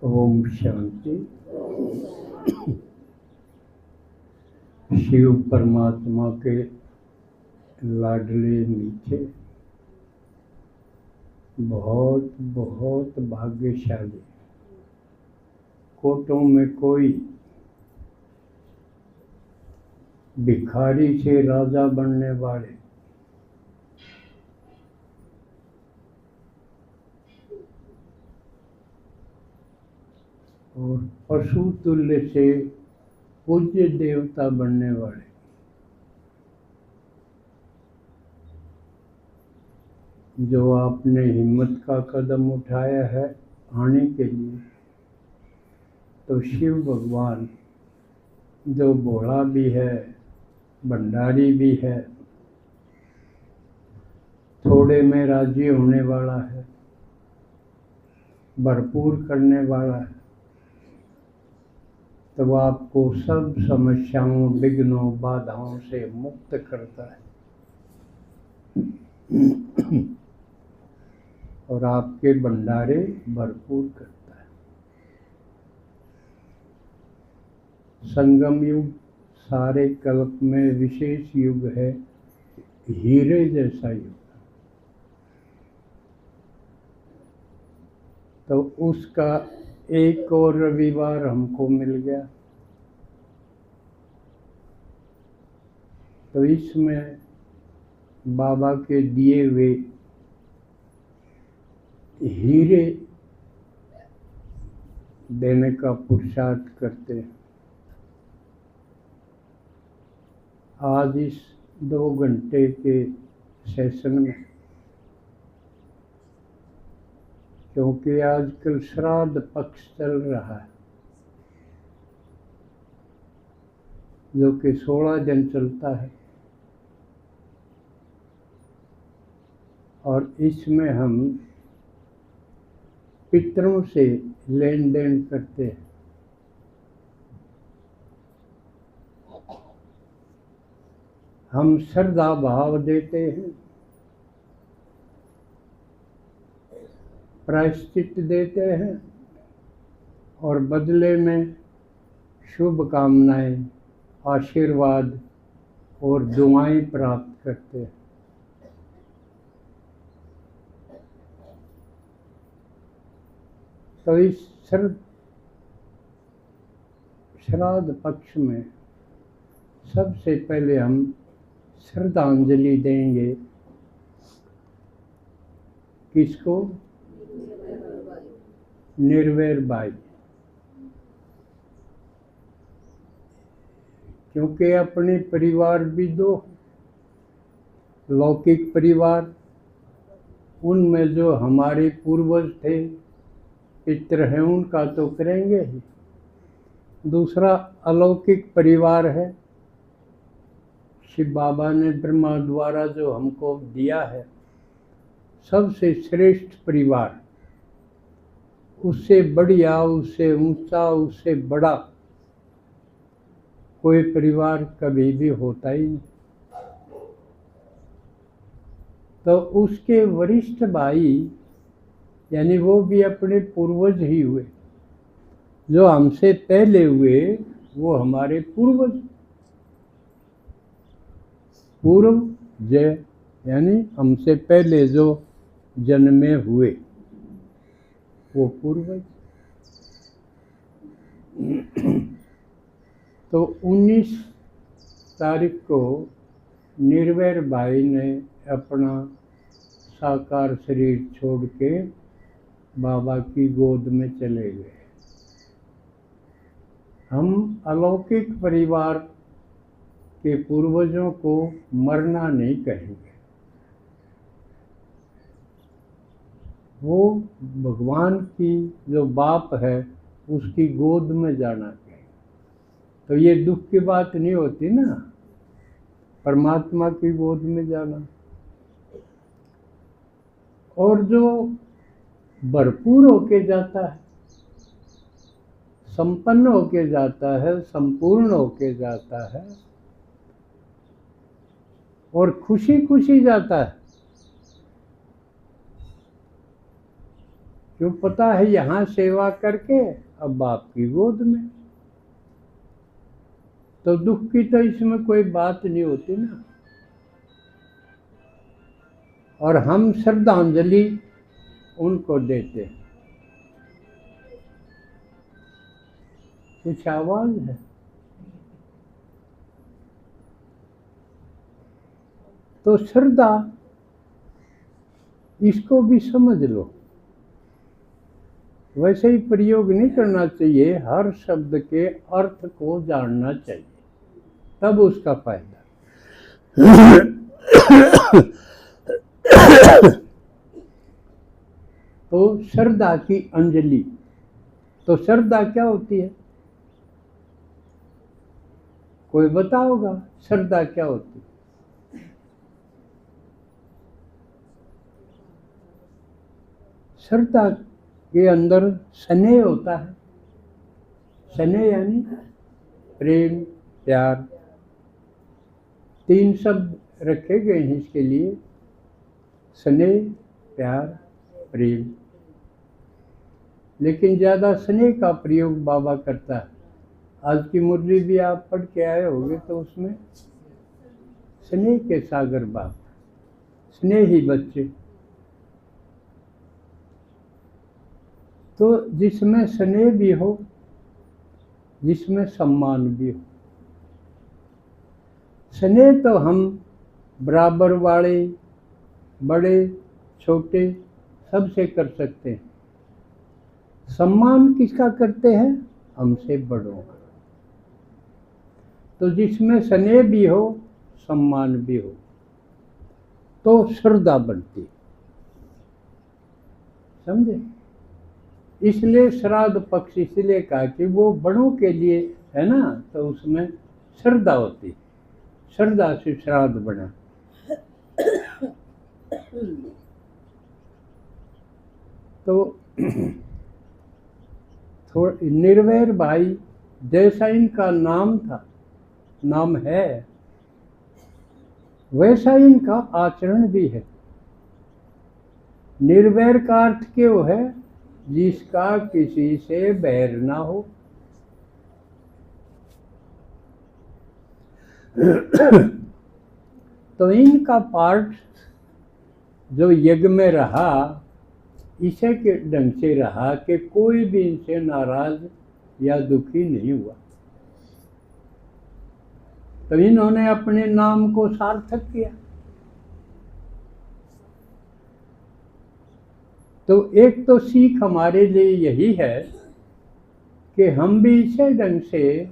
ओम शांति। शिव परमात्मा के लाडले मीठे, बहुत बहुत भाग्यशाली, कोटों में कोई भिखारी से राजा बनने वाले, और पशु तुल्य से पूज्य देवता बनने वाले, जो आपने हिम्मत का कदम उठाया है आने के लिए, तो शिव भगवान जो भोला भी है, भंडारी भी है, थोड़े में राजी होने वाला है, भरपूर करने वाला है, तो वो आपको सब समस्याओं, विघ्नों, बाधाओं से मुक्त करता है और आपके भंडारे भरपूर करता है। संगम युग सारे कल्प में विशेष युग है, हीरे जैसा युग। तो उसका एक और रविवार हमको मिल गया, तो इसमें बाबा के दिए हुए हीरे देने का पुरुषार्थ करते हैं। आज इस 2 घंटे के सेशन में, क्योंकि आजकल श्राद्ध पक्ष चल रहा है, जो कि 16 दिन चलता है, और इसमें हम पितरों से लेन देन करते हैं। हम श्रद्धा भाव देते हैं, प्रायश्चित देते हैं, और बदले में शुभकामनाएं, आशीर्वाद और दुआएं प्राप्त करते हैं। तो इस श्राद्ध पक्ष में सबसे पहले हम श्रद्धांजलि देंगे। किसको? निर्वैर बाई, क्योंकि अपने परिवार भी 2, लौकिक परिवार, उनमें जो हमारे पूर्वज थे, पितृ हैं, उनका तो करेंगे ही। दूसरा अलौकिक परिवार है, शिव बाबा ने ब्रह्मा द्वारा जो हमको दिया है, सबसे श्रेष्ठ परिवार, उससे बढ़िया, उससे ऊंचा, उससे बड़ा कोई परिवार कभी भी होता ही नहीं। तो उसके वरिष्ठ भाई, यानी वो भी अपने पूर्वज ही हुए, जो हमसे पहले हुए वो हमारे पूर्वज। पूर्व जय, यानी हमसे पहले जो जन्मे हुए वो पूर्वज। तो 19 तारीख को निर्वैर भाई ने अपना साकार शरीर छोड़ के बाबा की गोद में चले गए। हम अलौकिक परिवार के पूर्वजों को मरना नहीं कहेंगे, वो भगवान की जो बाप है उसकी गोद में जाना चाहिए। तो ये दुख की बात नहीं होती ना, परमात्मा की गोद में जाना। और जो भरपूर होके जाता है, संपन्न होके जाता है, संपूर्ण होके जाता है, और खुशी खुशी जाता है, क्यों? पता है यहाँ सेवा करके अब बाप की गोद में, तो दुख की तो इसमें कोई बात नहीं होती ना। और हम श्रद्धांजलि उनको देते हैं। कुछ आवाज है? तो श्रद्धा, इसको भी समझ लो। वैसे ही प्रयोग नहीं करना चाहिए, हर शब्द के अर्थ को जानना चाहिए, तब उसका फायदा। तो श्रद्धा की अंजलि, तो श्रद्धा क्या होती है? कोई बताओगा श्रद्धा क्या होती है? श्रद्धा के अंदर स्नेह होता है। स्नेह यानी प्रेम, प्यार, 3 शब्द रखे गए हैं इसके लिए, स्नेह, प्यार, प्रेम। लेकिन ज़्यादा स्नेह का प्रयोग बाबा करता है। आज की मुरली भी आप पढ़ के आए होंगे, तो उसमें स्नेह के सागर बाप, स्नेही बच्चे। तो जिसमें स्नेह भी हो, जिसमें सम्मान भी हो। स्नेह तो हम बराबर वाले, बड़े छोटे सबसे कर सकते हैं। सम्मान किसका करते हैं? हमसे बड़ों का। तो जिसमें स्नेह भी हो, सम्मान भी हो, तो श्रद्धा बनती। समझे? इसलिए श्राद्ध पक्ष इसलिए कहा कि वो बड़ों के लिए है ना, तो उसमें श्रद्धा होती। श्रद्धा से श्राद्ध बना। तो निर्वैर भाई जैसा इनका नाम था, नाम है, वैसा इनका आचरण भी है। निर्वैर का अर्थ क्यों है? जिसका किसी से बैर ना हो। तो इनका पार्ट जो यज्ञ में रहा, इसे के ढंग से रहा कि कोई भी इनसे नाराज या दुखी नहीं हुआ। तो इन्होंने अपने नाम को सार्थक किया। तो एक तो सीख हमारे लिए यही है कि हम भी इसे ढंग से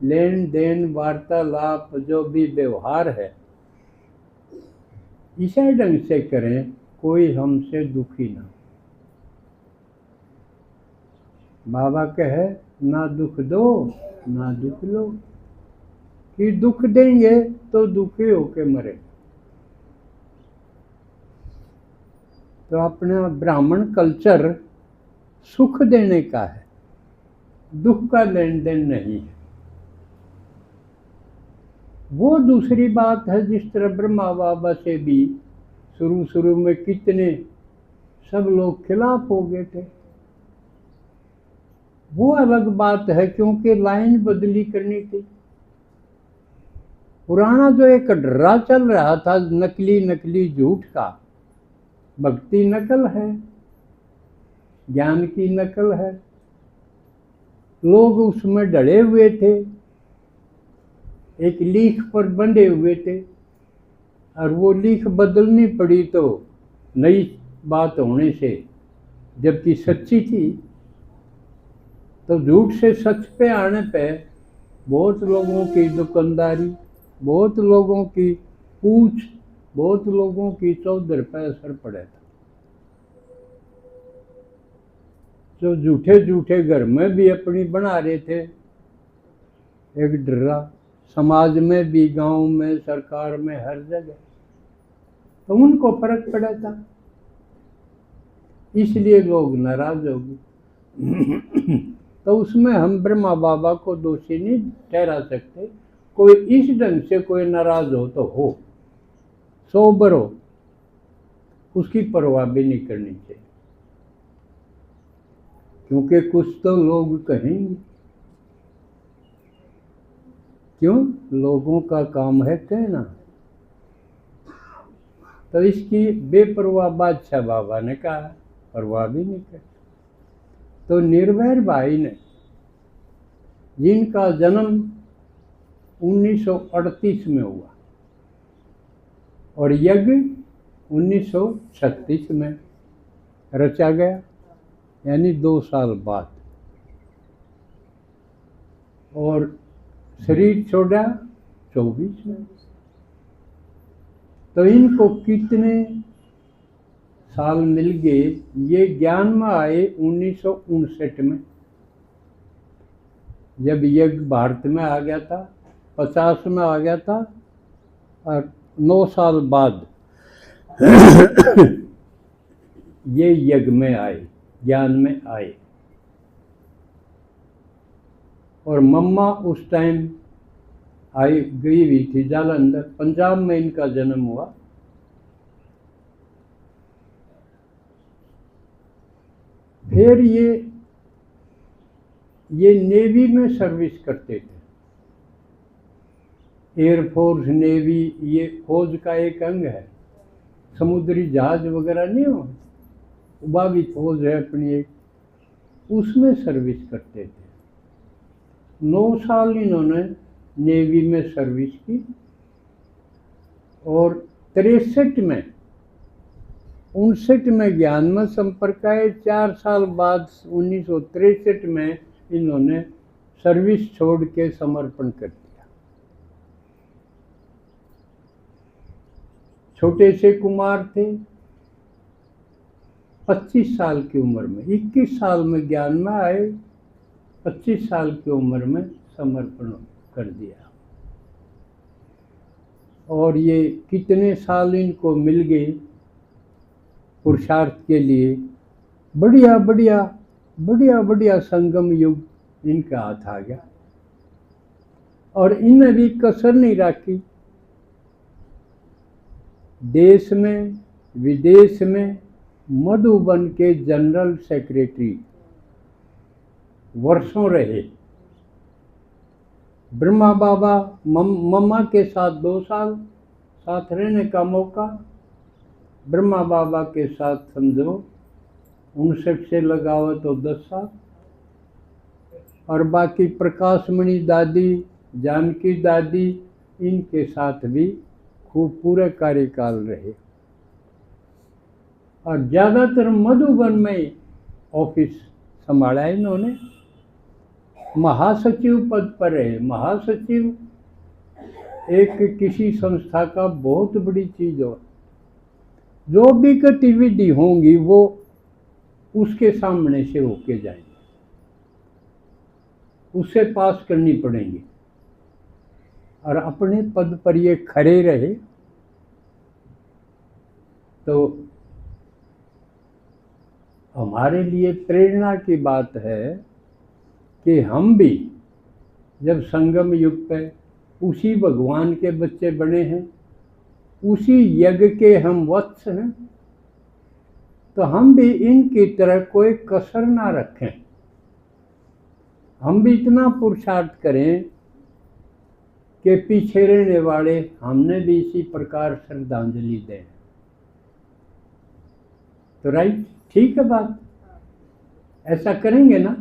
लेन देन, वार्तालाप, जो भी व्यवहार है, इसे ढंग से करें, कोई हमसे दुखी ना। बाबा कहे ना दुख दो ना दुख लो, कि दुख देंगे तो दुखी होके मरे। तो अपना ब्राह्मण कल्चर सुख देने का है, दुख का लेन देन नहीं है। वो दूसरी बात है। जिस तरह ब्रह्मा बाबा से भी शुरू में कितने सब लोग खिलाफ हो गए थे, वो अलग बात है, क्योंकि लाइन बदली करनी थी। पुराना जो एक ड्रा चल रहा था, नकली झूठ का, भक्ति नकल है, ज्ञान की नकल है, लोग उसमें डरे हुए थे, एक लीख पर बंधे हुए थे, और वो लीख बदलनी पड़ी तो नई बात होने से, जबकि सच्ची थी। तो झूठ से सच पे आने पे बहुत लोगों की दुकानदारी, बहुत लोगों की पूछ, बहुत लोगों की चौधर पे असर पड़ा था। जो झूठे घर में भी अपनी बना रहे थे एक डर्रा, समाज में भी, गांव में, सरकार में, हर जगह, तो उनको फर्क पड़ा था, इसलिए लोग नाराज हो गए। तो उसमें हम ब्रह्मा बाबा को दोषी नहीं ठहरा सकते। कोई इस ढंग से कोई नाराज हो तो हो, सोबर हो, उसकी परवाह भी नहीं करनी चाहिए। क्योंकि कुछ तो लोग कहेंगे। क्यों? लोगों का काम है कहना। तो इसकी बेपरवाह बादशाह बाबा ने कहा, परवाह भी नहीं कर। तो निर्भय भाई ने, जिनका जन्म 1938 में हुआ और यज्ञ 1936 में रचा गया, यानी 2 साल बाद, और शरीर छोड़ा 24 में। तो इनको कितने साल मिल गए? ये ज्ञान में आए 1959 में, जब यज्ञ भारत में आ गया था, 50 में आ गया था, और 9 साल बाद ये यज्ञ में आए, ज्ञान में आए। और मम्मा उस टाइम आई गई हुई थी जालंधर, पंजाब में इनका जन्म हुआ। फिर ये नेवी में सर्विस करते थे। एयरफोर्स, नेवी, ये फौज का एक अंग है। समुद्री जहाज वगैरह नहीं हो, वह भी फौज है अपनी एक, उसमें सर्विस करते थे। 9 साल इन्होंने नेवी में सर्विस की, और 63 में, 59 में ज्ञान में संपर्क आए। 4 साल बाद 1963 में इन्होंने सर्विस छोड़ के समर्पण कर दिया। छोटे से कुमार थे, 25 साल की उम्र में, 21 साल में ज्ञान में आए, 25 साल की उम्र में समर्पण कर दिया। और ये कितने साल इनको मिल गए पुरुषार्थ के लिए। बढ़िया बढ़िया बढ़िया बढ़िया संगम युग इनका हाथ आ गया, और इन्हें भी कसर नहीं रखी। देश में विदेश में मधुबन के जनरल सेक्रेटरी वर्षों रहे। ब्रह्मा बाबा मम्मा के साथ 2 साल साथ रहने का मौका, ब्रह्मा बाबा के साथ समझो 59 से लगाओ तो 10 साल, और बाकी प्रकाशमणि दादी, जानकी दादी, इनके साथ भी खूब पूरे कार्यकाल रहे। और ज़्यादातर मधुबन में ऑफिस संभाला इन्होंने। महासचिव पद पर रहे। महासचिव एक किसी संस्था का बहुत बड़ी चीज हो, जो भी गतिविधि होंगी वो उसके सामने से होके जाएंगे, उससे पास करनी पड़ेंगी, और अपने पद पर ये खड़े रहे। तो हमारे लिए प्रेरणा की बात है कि हम भी जब संगम युग पे उसी भगवान के बच्चे बने हैं, उसी यज्ञ के हम वत्स हैं, तो हम भी इनकी तरह कोई कसर ना रखें। हम भी इतना पुरुषार्थ करें कि पीछे रहने वाले हमने भी इसी प्रकार श्रद्धांजलि दें। तो राइट, ठीक है बात, ऐसा करेंगे ना?